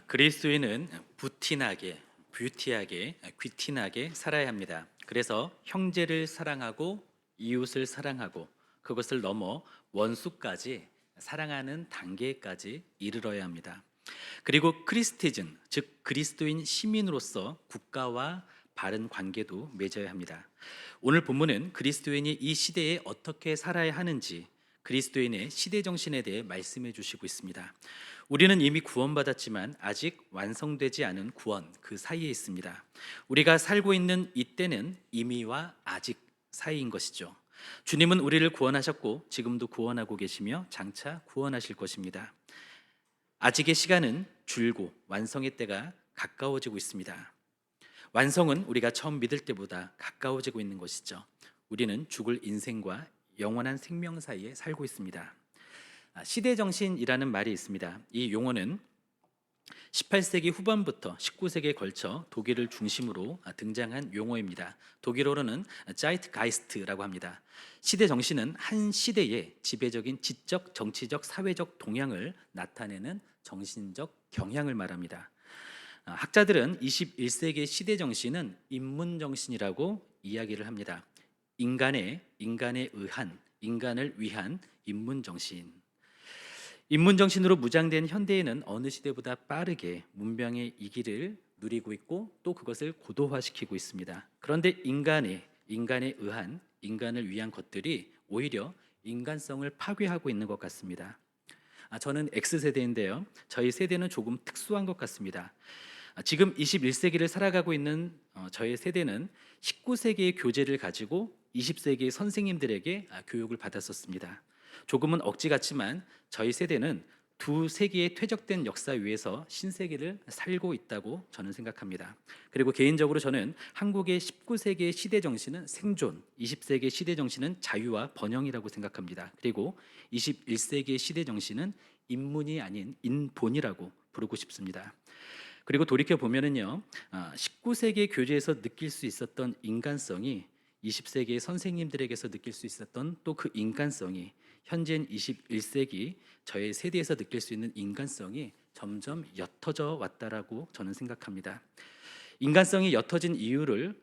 그리스도인은 부티나게, 뷰티하게, 귀티나게 살아야 합니다. 그래서 형제를 사랑하고 이웃을 사랑하고 그것을 넘어 원수까지 사랑하는 단계까지 이르러야 합니다. 그리고 크리스티즌, 즉 그리스도인 시민으로서 국가와 바른 관계도 맺어야 합니다. 오늘 본문은 그리스도인이 이 시대에 어떻게 살아야 하는지 그리스도인의 시대 정신에 대해 말씀해 주시고 있습니다. 우리는 이미 구원받았지만 아직 완성되지 않은 구원 그 사이에 있습니다. 우리가 살고 있는 이때는 이미와 아직 사이인 것이죠. 주님은 우리를 구원하셨고 지금도 구원하고 계시며 장차 구원하실 것입니다. 아직의 시간은 줄고 완성의 때가 가까워지고 있습니다. 완성은 우리가 처음 믿을 때보다 가까워지고 있는 것이죠. 우리는 죽을 인생과 영원한 생명 사이에 살고 있습니다. 시대정신이라는 말이 있습니다. 이 용어는 18세기 후반부터 19세기에 걸쳐 독일을 중심으로 등장한 용어입니다. 독일어로는 자이트가이스트라고 합니다. 시대 정신은 한 시대의 지배적인 지적, 정치적, 사회적 동향을 나타내는 정신적 경향을 말합니다. 학자들은 21세기의 시대 정신은 인문 정신이라고 이야기를 합니다. 인간에 의한, 인간을 위한 인문 정신. 인문 정신으로 무장된 현대인은 어느 시대보다 빠르게 문명의 이기를 누리고 있고 또 그것을 고도화시키고 있습니다. 그런데 인간에 의한, 인간을 위한 것들이 오히려 인간성을 파괴하고 있는 것 같습니다. 저는 X세대인데요. 저희 세대는 조금 특수한 것 같습니다. 지금 21세기를 살아가고 있는 저희 세대는 19세기의 교재를 가지고 20세기의 선생님들에게 교육을 받았었습니다. 조금은 억지 같지만 저희 세대는 두 세기의 퇴적된 역사 위에서 신세기를 살고 있다고 저는 생각합니다. 그리고 개인적으로 저는 한국의 19세기의 시대 정신은 생존, 20세기의 시대 정신은 자유와 번영이라고 생각합니다. 그리고 21세기의 시대 정신은 인문이 아닌 인본이라고 부르고 싶습니다. 그리고 돌이켜 보면은요, 19세기의 교재에서 느낄 수 있었던 인간성이 20세기의 선생님들에게서 느낄 수 있었던 또 그 인간성이 현재인 21세기 저의 세대에서 느낄 수 있는 인간성이 점점 옅어져 왔다라고 저는 생각합니다. 인간성이 옅어진 이유를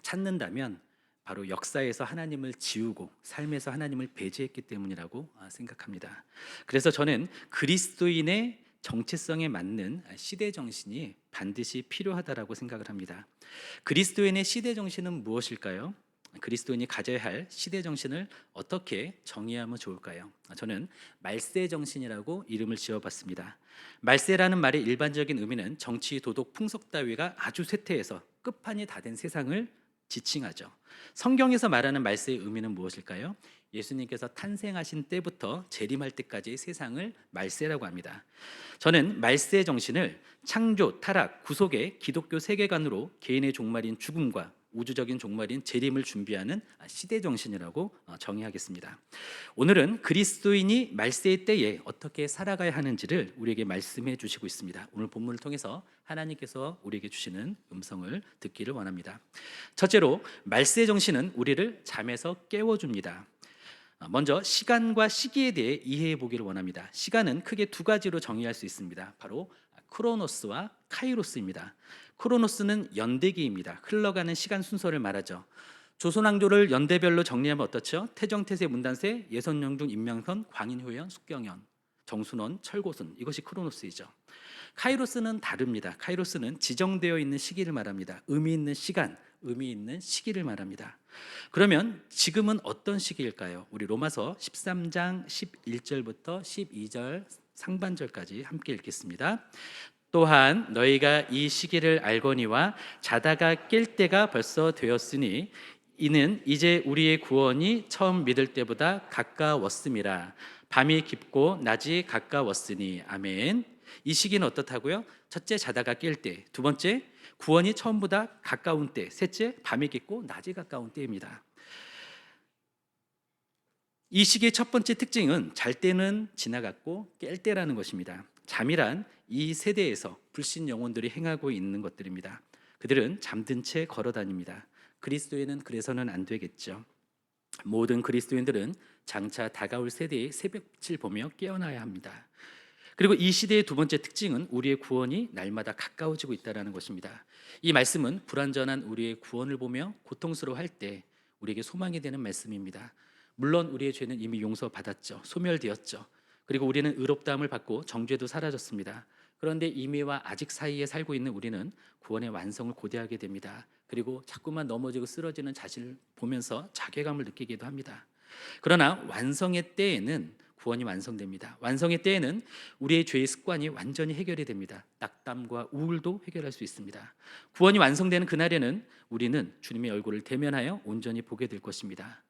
찾는다면 바로 역사에서 하나님을 지우고 삶에서 하나님을 배제했기 때문이라고 생각합니다. 그래서 저는 그리스도인의 정체성에 맞는 시대 정신이 반드시 필요하다라고 생각을 합니다. 그리스도인의 시대 정신은 무엇일까요? 그리스도인이 가져야 할 시대 정신을 어떻게 정의하면 좋을까요? 저는 말세 정신이라고 이름을 지어봤습니다. 말세라는 말의 일반적인 의미는 정치, 도덕, 풍속 따위가 아주 쇠퇴해서 끝판이 다 된 세상을 지칭하죠. 성경에서 말하는 말세의 의미는 무엇일까요? 예수님께서 탄생하신 때부터 재림할 때까지의 세상을 말세라고 합니다. 저는 말세 정신을 창조, 타락, 구속의 기독교 세계관으로 개인의 종말인 죽음과 우주적인 종말인 재림을 준비하는 시대 정신이라고 정의하겠습니다. 오늘은 그리스도인이 말세의 때에 어떻게 살아가야 하는지를 우리에게 말씀해 주시고 있습니다. 오늘 본문을 통해서 하나님께서 우리에게 주시는 음성을 듣기를 원합니다. 첫째로 말세 정신은 우리를 잠에서 깨워줍니다. 먼저 시간과 시기에 대해 이해해 보기를 원합니다. 시간은 크게 두 가지로 정의할 수 있습니다. 바로 크로노스와 카이로스입니다. 크로노스는 연대기입니다. 흘러가는 시간 순서를 말하죠. 조선왕조를 연대별로 정리하면 어떻죠? 태정태세, 문단세, 예선영중, 임명선, 광인효연, 숙경연, 정순원, 철고순, 이것이 크로노스이죠. 카이로스는 다릅니다. 카이로스는 지정되어 있는 시기를 말합니다. 의미 있는 시간, 의미 있는 시기를 말합니다. 그러면 지금은 어떤 시기일까요? 우리 로마서 13장 11절부터 12절 상반절까지 함께 읽겠습니다. 또한 너희가 이 시기를 알거니와 자다가 깰 때가 벌써 되었으니 이는 이제 우리의 구원이 처음 믿을 때보다 가까웠음이라. 밤이 깊고 낮이 가까웠으니. 아멘. 이 시기는 어떻다고요? 첫째, 자다가 깰 때. 두 번째, 구원이 처음보다 가까운 때. 셋째, 밤이 깊고 낮이 가까운 때입니다. 이 시기의 첫 번째 특징은 잘 때는 지나갔고 깰 때라는 것입니다. 잠이란 이 세대에서 불신 영혼들이 행하고 있는 것들입니다. 그들은 잠든 채 걸어 다닙니다. 그리스도인은 그래서는 안 되겠죠. 모든 그리스도인들은 장차 다가올 세대의 새벽빛을 보며 깨어나야 합니다. 그리고 이 시대의 두 번째 특징은 우리의 구원이 날마다 가까워지고 있다는 것입니다. 이 말씀은 불완전한 우리의 구원을 보며 고통스러워할 때 우리에게 소망이 되는 말씀입니다. 물론 우리의 죄는 이미 용서받았죠. 소멸되었죠. 그리고 우리는 의롭다함을 받고 정죄도 사라졌습니다. 그런데 이미와 아직 사이에 살고 있는 우리는 구원의 완성을 고대하게 됩니다. 그리고 자꾸만 넘어지고 쓰러지는 자신을 보면서 자괴감을 느끼기도 합니다. 그러나 완성의 때에는 구원이 완성됩니다. 완성의 때에는 우리의 죄의 습관이 완전히 해결이 됩니다. 낙담과 우울도 해결할 수 있습니다. 구원이 완성되는 그날에는 우리는 주님의 얼굴을 대면하여 온전히 보게 될 것입니다.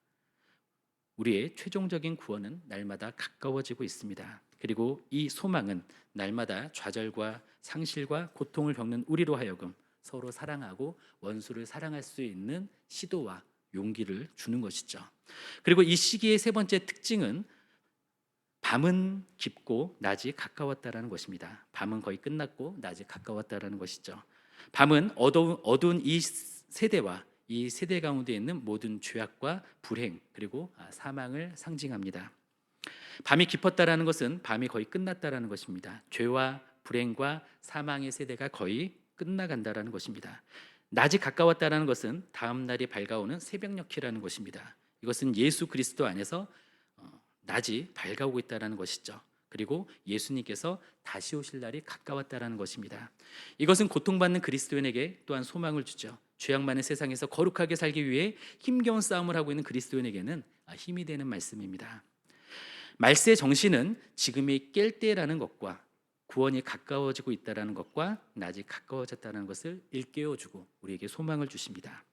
우리의 최종적인 구원은 날마다 가까워지고 있습니다. 그리고 이 소망은 날마다 좌절과 상실과 고통을 겪는 우리로 하여금 서로 사랑하고 원수를 사랑할 수 있는 시도와 용기를 주는 것이죠. 그리고 이 시기의 세 번째 특징은 밤은 깊고 낮이 가까웠다라는 것입니다. 밤은 거의 끝났고 낮이 가까웠다라는 것이죠. 밤은 어두운 이 세대와 이 세대 가운데 있는 모든 죄악과 불행 그리고 사망을 상징합니다. 밤이 깊었다라는 것은 밤이 거의 끝났다라는 것입니다. 죄와 불행과 사망의 세대가 거의 끝나간다라는 것입니다. 낮이 가까웠다라는 것은 다음 날이 밝아오는 새벽녘이라는 것입니다. 이것은 예수 그리스도 안에서 낮이 밝아오고 있다는 것이죠. 그리고 예수님께서 다시 오실 날이 가까웠다는 것입니다. 이것은 고통받는 그리스도인에게 또한 소망을 주죠. 죄악 많은 세상에서 거룩하게 살기 위해 힘겨운 싸움을 하고 있는 그리스도인에게는 힘이 되는 말씀입니다. 말세의 정신은 지금이 깰 때라는 것과 구원이 가까워지고 있다는 것과 낮이 가까워졌다는 것을 일깨워주고 우리에게 소망을 주십니다.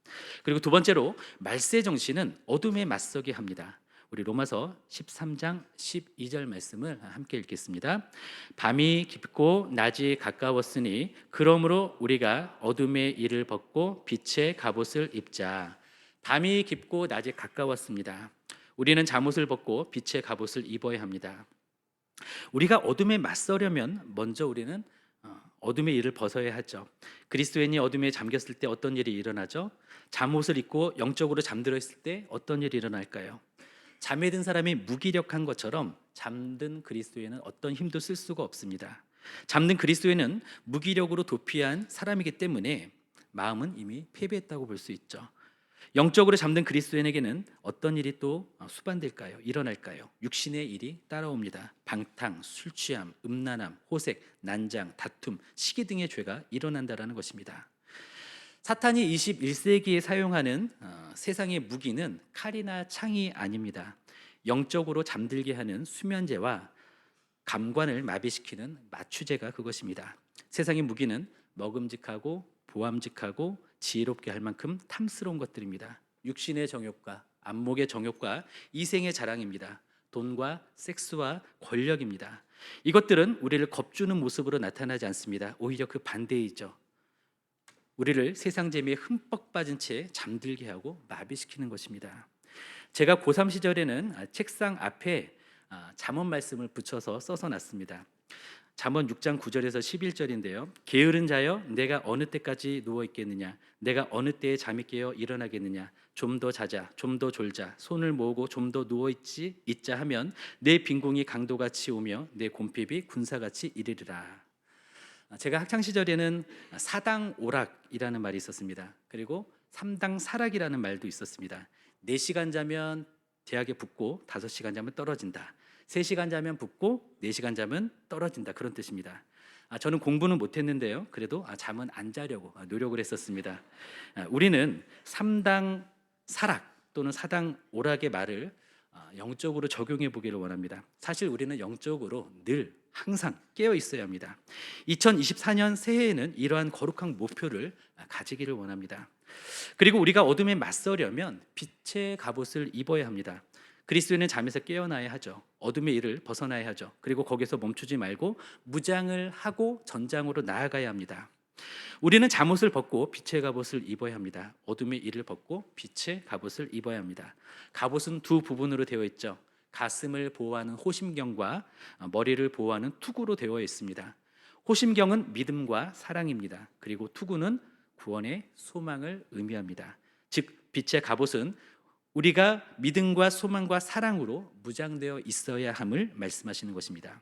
그리고 두 번째로 말세의 정신은 어둠에 맞서게 합니다. 우리 로마서 13장 12절 말씀을 함께 읽겠습니다. 밤이 깊고 낮이 가까웠으니 그러므로 우리가 어둠의 일을 벗고 빛의 갑옷을 입자. 밤이 깊고 낮이 가까웠습니다. 우리는 잠옷을 벗고 빛의 갑옷을 입어야 합니다. 우리가 어둠에 맞서려면 먼저 우리는 어둠의 일을 벗어야 하죠. 그리스도인이 어둠에 잠겼을 때 어떤 일이 일어나죠? 잠옷을 입고 영적으로 잠들어 있을 때 어떤 일이 일어날까요? 잠에 든 사람이 무기력한 것처럼 잠든 그리스도인은 어떤 힘도 쓸 수가 없습니다. 잠든 그리스도인은 무기력으로 도피한 사람이기 때문에 마음은 이미 패배했다고 볼 수 있죠. 영적으로 잠든 그리스도인에게는 어떤 일이 또 수반될까요? 일어날까요? 육신의 일이 따라옵니다. 방탕, 술 취함, 음란함, 호색, 난장, 다툼, 시기 등의 죄가 일어난다는 것입니다. 사탄이 21세기에 사용하는 세상의 무기는 칼이나 창이 아닙니다. 영적으로 잠들게 하는 수면제와 감관을 마비시키는 마취제가 그것입니다. 세상의 무기는 먹음직하고 보암직하고 지혜롭게 할 만큼 탐스러운 것들입니다. 육신의 정욕과 안목의 정욕과 이생의 자랑입니다. 돈과 섹스와 권력입니다. 이것들은 우리를 겁주는 모습으로 나타나지 않습니다. 오히려 그 반대이죠. 우리를 세상 재미에 흠뻑 빠진 채 잠들게 하고 마비시키는 것입니다. 제가 고3 시절에는 책상 앞에 잠언 말씀을 붙여서 써서 놨습니다. 잠언 6장 9절에서 11절인데요. 게으른 자여 내가 어느 때까지 누워 있겠느냐, 내가 어느 때에 잠이 깨어 일어나겠느냐, 좀 더 자자, 좀 더 졸자, 손을 모으고 좀 더 누워 있자 하면 내 빈궁이 강도같이 오며 내 곰핍이 군사같이 이르리라. 제가 학창 시절에는 사당 오락이라는 말이 있었습니다. 그리고 삼당 사락이라는 말도 있었습니다. 4시간 자면 대학에 붙고 5시간 자면 떨어진다. 3시간 자면 붙고 4시간 자면 떨어진다. 그런 뜻입니다. 저는 공부는 못했는데요. 그래도 잠은 안 자려고 노력을 했었습니다. 우리는 3당 사락 또는 4당 오락의 말을 영적으로 적용해 보기를 원합니다. 사실 우리는 영적으로 늘 항상 깨어 있어야 합니다. 2024년 새해에는 이러한 거룩한 목표를 가지기를 원합니다. 그리고 우리가 어둠에 맞서려면 빛의 갑옷을 입어야 합니다. 그리스도인은 잠에서 깨어나야 하죠. 어둠의 일을 벗어나야 하죠. 그리고 거기서 멈추지 말고 무장을 하고 전장으로 나아가야 합니다. 우리는 잠옷을 벗고 빛의 갑옷을 입어야 합니다. 어둠의 일을 벗고 빛의 갑옷을 입어야 합니다. 갑옷은 두 부분으로 되어 있죠. 가슴을 보호하는 호심경과 머리를 보호하는 투구로 되어 있습니다. 호심경은 믿음과 사랑입니다. 그리고 투구는 구원의 소망을 의미합니다. 즉 빛의 갑옷은 우리가 믿음과 소망과 사랑으로 무장되어 있어야 함을 말씀하시는 것입니다.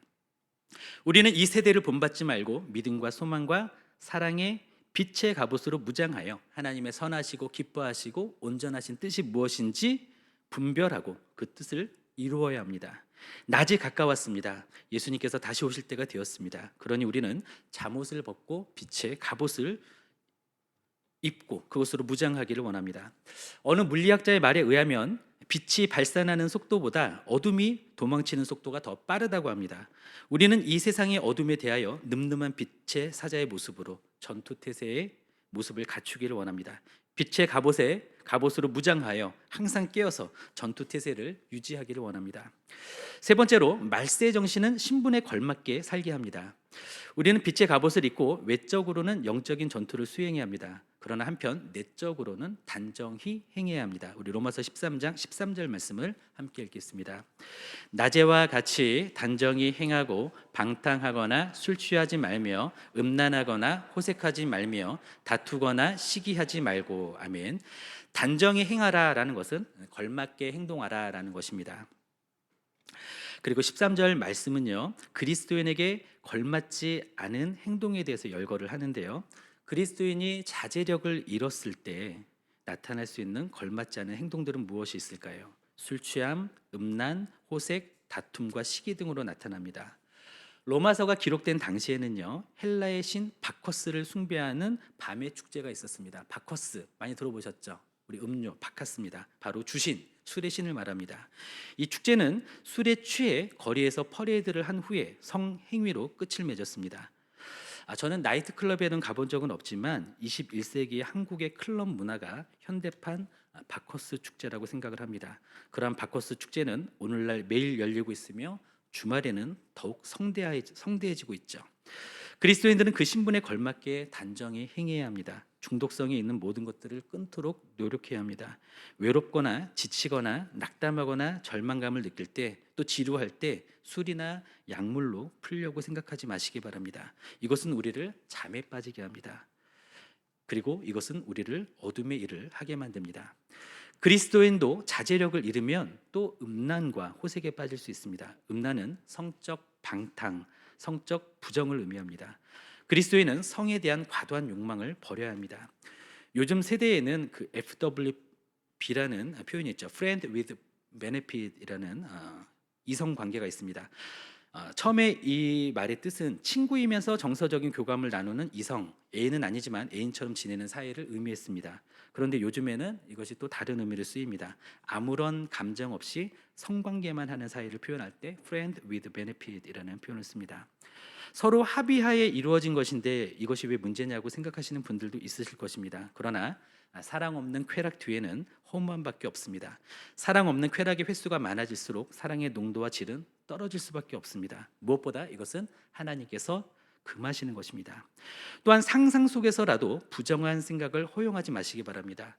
우리는 이 세대를 본받지 말고 믿음과 소망과 사랑의 빛의 갑옷으로 무장하여 하나님의 선하시고 기뻐하시고 온전하신 뜻이 무엇인지 분별하고 그 뜻을 이루어야 합니다. 낮이 가까웠습니다. 예수님께서 다시 오실 때가 되었습니다. 그러니 우리는 잠옷을 벗고 빛의 갑옷을 입고 그것으로 무장하기를 원합니다. 어느 물리학자의 말에 의하면 빛이 발산하는 속도보다 어둠이 도망치는 속도가 더 빠르다고 합니다. 우리는 이 세상의 어둠에 대하여 늠름한 빛의 사자의 모습으로 전투태세의 모습을 갖추기를 원합니다. 빛의 갑옷으로 무장하여 항상 깨어서 전투태세를 유지하기를 원합니다. 세 번째로 말세 정신은 신분에 걸맞게 살게 합니다. 우리는 빛의 갑옷을 입고 외적으로는 영적인 전투를 수행해야 합니다. 그러나 한편 내적으로는 단정히 행해야 합니다. 우리 로마서 13장 13절 말씀을 함께 읽겠습니다. 낮에와 같이 단정히 행하고 방탕하거나 술 취하지 말며 음란하거나 호색하지 말며 다투거나 시기하지 말고. 아멘. 단정히 행하라라는 것은 걸맞게 행동하라라는 것입니다. 그리고 13절 말씀은요, 그리스도인에게 걸맞지 않은 행동에 대해서 열거를 하는데요, 그리스도인이 자제력을 잃었을 때 나타날 수 있는 걸맞지 않은 행동들은 무엇이 있을까요? 술 취함, 음란, 호색, 다툼과 시기 등으로 나타납니다. 로마서가 기록된 당시에는요, 헬라의 신 바커스를 숭배하는 밤의 축제가 있었습니다. 바커스 많이 들어보셨죠? 우리 음료 바카스입니다. 바로 주신, 술의 신을 말합니다. 이 축제는 술에 취해 거리에서 퍼레이드를 한 후에 성행위로 끝을 맺었습니다. 저는 나이트클럽에는 가본 적은 없지만 21세기 한국의 클럽 문화가 현대판 바커스 축제라고 생각을 합니다. 그러한 바커스 축제는 오늘날 매일 열리고 있으며 주말에는 더욱 성대해지고 있죠. 그리스도인들은 그 신분에 걸맞게 단정히 행해야 합니다. 중독성이 있는 모든 것들을 끊도록 노력해야 합니다. 외롭거나 지치거나 낙담하거나 절망감을 느낄 때, 또 지루할 때 술이나 약물로 풀려고 생각하지 마시기 바랍니다. 이것은 우리를 잠에 빠지게 합니다. 그리고 이것은 우리를 어둠의 일을 하게 만듭니다. 그리스도인도 자제력을 잃으면 또 음란과 호색에 빠질 수 있습니다. 음란은 성적 방탕, 성적 부정을 의미합니다. 그리스도인은 성에 대한 과도한 욕망을 버려야 합니다. 요즘 세대에는 그 FWB라는 표현이 있죠. Friend with Benefit이라는 이성 관계가 있습니다. 처음에 이 말의 뜻은 친구이면서 정서적인 교감을 나누는 이성, 애인은 아니지만 애인처럼 지내는 사이를 의미했습니다. 그런데 요즘에는 이것이 또 다른 의미를 쓰입니다. 아무런 감정 없이 성관계만 하는 사이를 표현할 때 friend with benefit이라는 표현을 씁니다. 서로 합의하에 이루어진 것인데 이것이 왜 문제냐고 생각하시는 분들도 있으실 것입니다. 그러나 사랑 없는 쾌락 뒤에는 허무함밖에 없습니다. 사랑 없는 쾌락의 횟수가 많아질수록 사랑의 농도와 질은 떨어질 수밖에 없습니다. 무엇보다 이것은 하나님께서 금하시는 것입니다. 또한 상상 속에서라도 부정한 생각을 허용하지 마시기 바랍니다.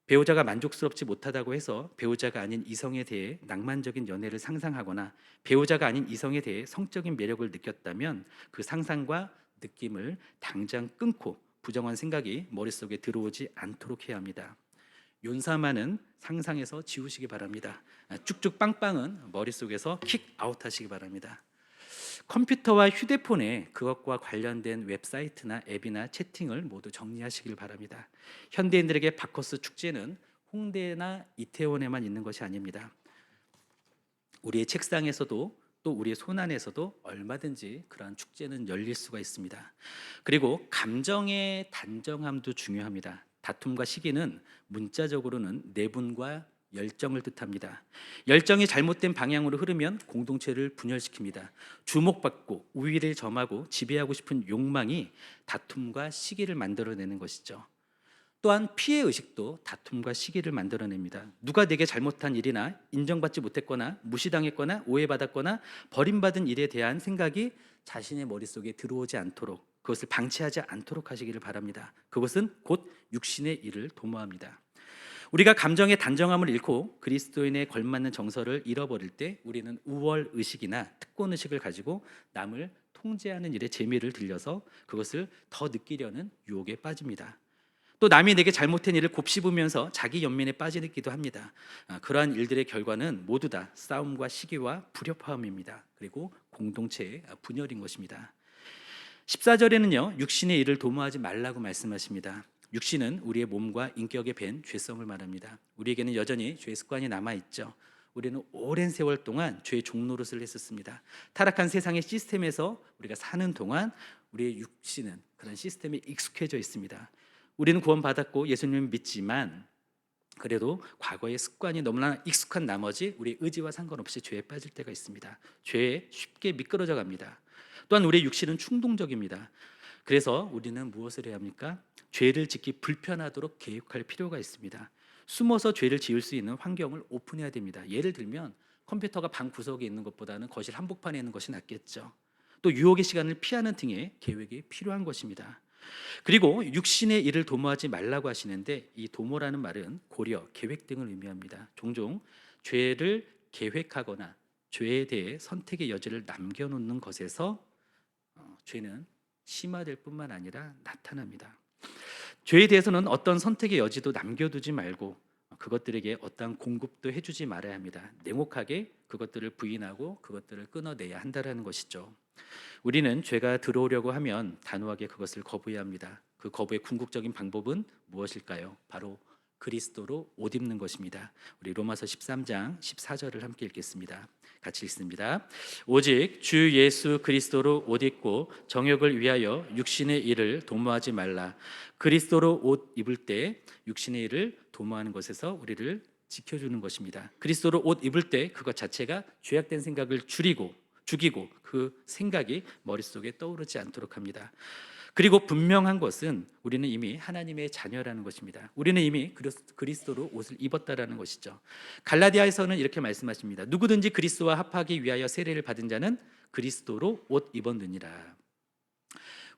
배우자가 만족스럽지 못하다고 해서 배우자가 아닌 이성에 대해 낭만적인 연애를 상상하거나 배우자가 아닌 이성에 대해 성적인 매력을 느꼈다면 그 상상과 느낌을 당장 끊고 부정한 생각이 머릿속에 들어오지 않도록 해야 합니다. 윤사마는 상상에서 지우시기 바랍니다. 쭉쭉 빵빵은 머릿속에서 킥아웃 하시기 바랍니다. 컴퓨터와 휴대폰에 그것과 관련된 웹사이트나 앱이나 채팅을 모두 정리하시길 바랍니다. 현대인들에게 바커스 축제는 홍대나 이태원에만 있는 것이 아닙니다. 우리의 책상에서도 또 우리의 손안에서도 얼마든지 그러한 축제는 열릴 수가 있습니다. 그리고 감정의 단정함도 중요합니다. 다툼과 시기는 문자적으로는 내분과 열정을 뜻합니다. 열정이 잘못된 방향으로 흐르면 공동체를 분열시킵니다. 주목받고 우위를 점하고 지배하고 싶은 욕망이 다툼과 시기를 만들어내는 것이죠. 또한 피해 의식도 다툼과 시기를 만들어냅니다. 누가 내게 잘못한 일이나 인정받지 못했거나 무시당했거나 오해받았거나 버림받은 일에 대한 생각이 자신의 머릿속에 들어오지 않도록, 그것을 방치하지 않도록 하시기를 바랍니다. 그것은 곧 육신의 일을 도모합니다. 우리가 감정의 단정함을 잃고 그리스도인에 걸맞는 정서를 잃어버릴 때 우리는 우월 의식이나 특권 의식을 가지고 남을 통제하는 일에 재미를 들려서 그것을 더 느끼려는 유혹에 빠집니다. 또 남이 내게 잘못한 일을 곱씹으면서 자기 연민에 빠지기도 합니다. 그러한 일들의 결과는 모두 다 싸움과 시기와 불협화음입니다. 그리고 공동체의 분열인 것입니다. 14절에는요, 육신의 일을 도모하지 말라고 말씀하십니다. 육신은 우리의 몸과 인격에 밴 죄성을 말합니다. 우리에게는 여전히 죄의 습관이 남아있죠. 우리는 오랜 세월 동안 죄의 종노릇을 했었습니다. 타락한 세상의 시스템에서 우리가 사는 동안 우리의 육신은 그런 시스템에 익숙해져 있습니다. 우리는 구원받았고 예수님을 믿지만 그래도 과거의 습관이 너무나 익숙한 나머지 우리 의지와 상관없이 죄에 빠질 때가 있습니다. 죄에 쉽게 미끄러져 갑니다. 또한 우리의 육신은 충동적입니다. 그래서 우리는 무엇을 해야 합니까? 죄를 짓기 불편하도록 계획할 필요가 있습니다. 숨어서 죄를 지을 수 있는 환경을 오픈해야 됩니다. 예를 들면 컴퓨터가 방 구석에 있는 것보다는 거실 한복판에 있는 것이 낫겠죠. 또 유혹의 시간을 피하는 등의 계획이 필요한 것입니다. 그리고 육신의 일을 도모하지 말라고 하시는데, 이 도모라는 말은 고려, 계획 등을 의미합니다. 종종 죄를 계획하거나 죄에 대해 선택의 여지를 남겨놓는 것에서 죄는 심화될 뿐만 아니라 나타납니다. 죄에 대해서는 어떤 선택의 여지도 남겨두지 말고 그것들에게 어떠한 공급도 해주지 말아야 합니다. 냉혹하게 그것들을 부인하고 그것들을 끊어내야 한다는 것이죠. 우리는 죄가 들어오려고 하면 단호하게 그것을 거부해야 합니다. 그 거부의 궁극적인 방법은 무엇일까요? 바로 그리스도로 옷 입는 것입니다. 우리 로마서 13장 14절을 함께 읽겠습니다. 같이 읽습니다. 오직 주 예수 그리스도로 옷 입고 정욕을 위하여 육신의 일을 도모하지 말라. 그리스도로 옷 입을 때 육신의 일을 도모하는 것에서 우리를 지켜주는 것입니다. 그리스도로 옷 입을 때 그것 자체가 죄악된 생각을 죽이고 그 생각이 머릿속에 떠오르지 않도록 합니다. 그리고 분명한 것은 우리는 이미 하나님의 자녀라는 것입니다. 우리는 이미 그리스도로 옷을 입었다라는 것이죠. 갈라디아에서는 이렇게 말씀하십니다. 누구든지 그리스도와 합하기 위하여 세례를 받은 자는 그리스도로 옷 입었느니라.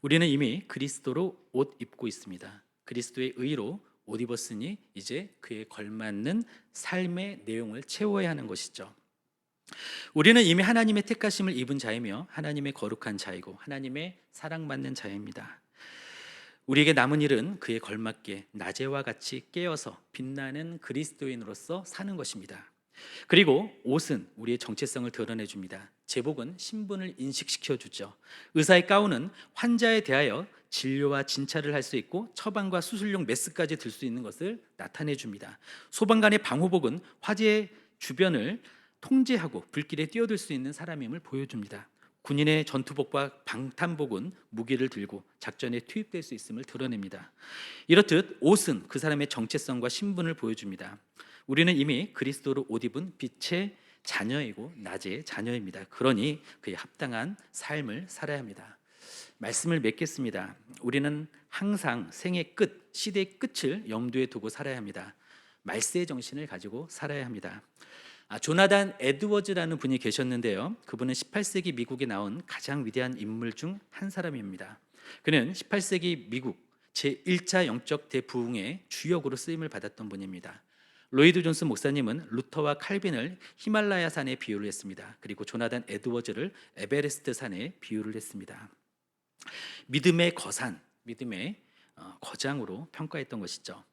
우리는 이미 그리스도로 옷 입고 있습니다. 그리스도의 의로 옷 입었으니 이제 그에 걸맞는 삶의 내용을 채워야 하는 것이죠. 우리는 이미 하나님의 택하심을 입은 자이며 하나님의 거룩한 자이고 하나님의 사랑받는 자입니다. 우리에게 남은 일은 그에 걸맞게 낮에와 같이 깨어서 빛나는 그리스도인으로서 사는 것입니다. 그리고 옷은 우리의 정체성을 드러내 줍니다. 제복은 신분을 인식시켜 주죠. 의사의 가운은 환자에 대하여 진료와 진찰을 할 수 있고 처방과 수술용 메스까지 들 수 있는 것을 나타내 줍니다. 소방관의 방호복은 화재 주변을 통제하고 불길에 뛰어들 수 있는 사람임을 보여줍니다. 군인의 전투복과 방탄복은 무기를 들고 작전에 투입될 수 있음을 드러냅니다. 이렇듯 옷은 그 사람의 정체성과 신분을 보여줍니다. 우리는 이미 그리스도로 옷 입은 빛의 자녀이고 낮의 자녀입니다. 그러니 그에 합당한 삶을 살아야 합니다. 말씀을 맺겠습니다. 우리는 항상 생의 끝, 시대의 끝을 염두에 두고 살아야 합니다. 말세의 정신을 가지고 살아야 합니다. 조나단 에드워즈라는 분이 계셨는데요. 그분은 18세기 미국에 나온 가장 위대한 인물 중 한 사람입니다. 그는 18세기 미국 제1차 영적 대부흥의 주역으로 쓰임을 받았던 분입니다. 로이드 존스 목사님은 루터와 칼빈을 히말라야 산에 비유를 했습니다. 그리고 조나단 에드워즈를 에베레스트 산에 비유를 했습니다. 믿음의 거산, 믿음의 거장으로 평가했던 것이죠.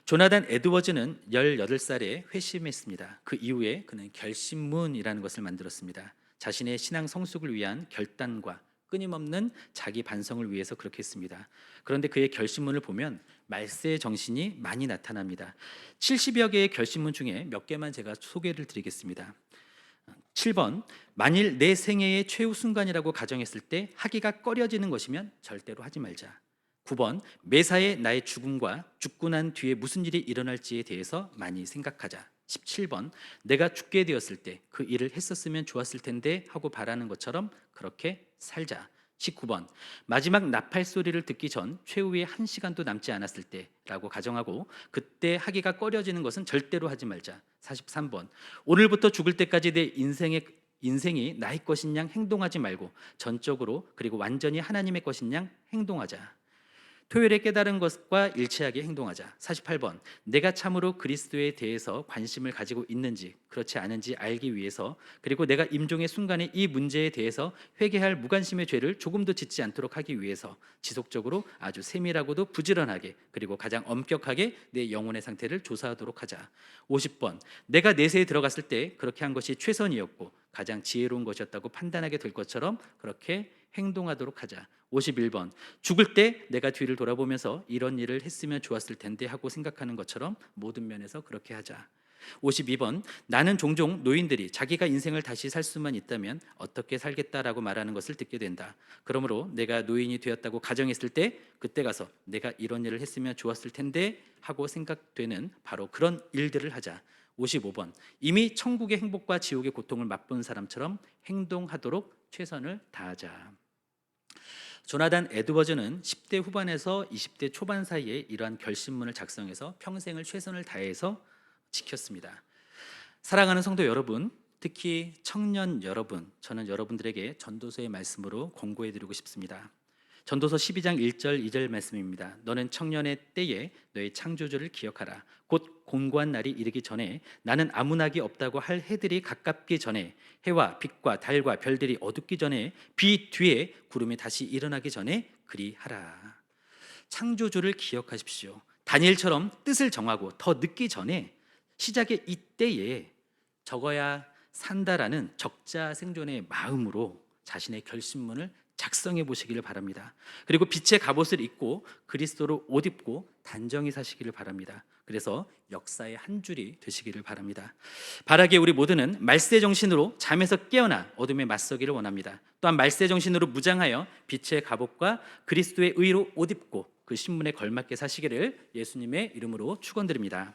조나단 에드워즈는 18살에 회심했습니다. 그 이후에 그는 결심문이라는 것을 만들었습니다. 자신의 신앙 성숙을 위한 결단과 끊임없는 자기 반성을 위해서 그렇게 했습니다. 그런데 그의 결심문을 보면 말세의 정신이 많이 나타납니다. 70여 개의 결심문 중에 몇 개만 제가 소개를 드리겠습니다. 7번, 만일 내 생애의 최후 순간이라고 가정했을 때 하기가 꺼려지는 것이면 절대로 하지 말자. 9번, 매사에 나의 죽음과 죽고 난 뒤에 무슨 일이 일어날지에 대해서 많이 생각하자. 17번, 내가 죽게 되었을 때 그 일을 했었으면 좋았을 텐데 하고 바라는 것처럼 그렇게 살자. 19번, 마지막 나팔 소리를 듣기 전 최후의 1시간도 남지 않았을 때라고 가정하고 그때 하기가 꺼려지는 것은 절대로 하지 말자. 43번, 오늘부터 죽을 때까지 내 인생이 나의 것인 양 행동하지 말고 전적으로 그리고 완전히 하나님의 것인 양 행동하자. 토요일에 깨달은 것과 일치하게 행동하자. 48번. 내가 참으로 그리스도에 대해서 관심을 가지고 있는지 그렇지 않은지 알기 위해서, 그리고 내가 임종의 순간에 이 문제에 대해서 회개할 무관심의 죄를 조금도 짓지 않도록 하기 위해서 지속적으로 아주 세밀하고도 부지런하게 그리고 가장 엄격하게 내 영혼의 상태를 조사하도록 하자. 50번. 내가 내세에 들어갔을 때 그렇게 한 것이 최선이었고 가장 지혜로운 것이었다고 판단하게 될 것처럼 그렇게 행동하도록 하자. 51번. 죽을 때 내가 뒤를 돌아보면서 이런 일을 했으면 좋았을 텐데 하고 생각하는 것처럼 모든 면에서 그렇게 하자. 52번. 나는 종종 노인들이 자기가 인생을 다시 살 수만 있다면 어떻게 살겠다라고 말하는 것을 듣게 된다. 그러므로 내가 노인이 되었다고 가정했을 때 그때 가서 내가 이런 일을 했으면 좋았을 텐데 하고 생각되는 바로 그런 일들을 하자. 55번. 이미 천국의 행복과 지옥의 고통을 맛본 사람처럼 행동하도록 최선을 다하자. 조나단 에드워즈는 10대 후반에서 20대 초반 사이에 이러한 결심문을 작성해서 평생을 최선을 다해서 지켰습니다. 사랑하는 성도 여러분, 특히 청년 여러분, 저는 여러분들에게 전도서의 말씀으로 권고해드리고 싶습니다. 전도서 12장 1절 2절 말씀입니다. 너는 청년의 때에 너의 창조주를 기억하라. 곧 공고한 날이 이르기 전에, 나는 아무나기 없다고 할 해들이 가깝기 전에, 해와 빛과 달과 별들이 어둡기 전에, 비 뒤에 구름이 다시 일어나기 전에 그리하라. 창조주를 기억하십시오. 다니엘처럼 뜻을 정하고 더 늦기 전에 시작의 이때에 적어야 산다라는 적자 생존의 마음으로 자신의 결심문을 작성해 보시기를 바랍니다. 그리고 빛의 갑옷을 입고 그리스도로 옷 입고 단정히 사시기를 바랍니다. 그래서 역사의 한 줄이 되시기를 바랍니다. 바라기에 우리 모두는 말세 정신으로 잠에서 깨어나 어둠에 맞서기를 원합니다. 또한 말세 정신으로 무장하여 빛의 갑옷과 그리스도의 의로 옷 입고 그 신문에 걸맞게 사시기를 예수님의 이름으로 축원드립니다.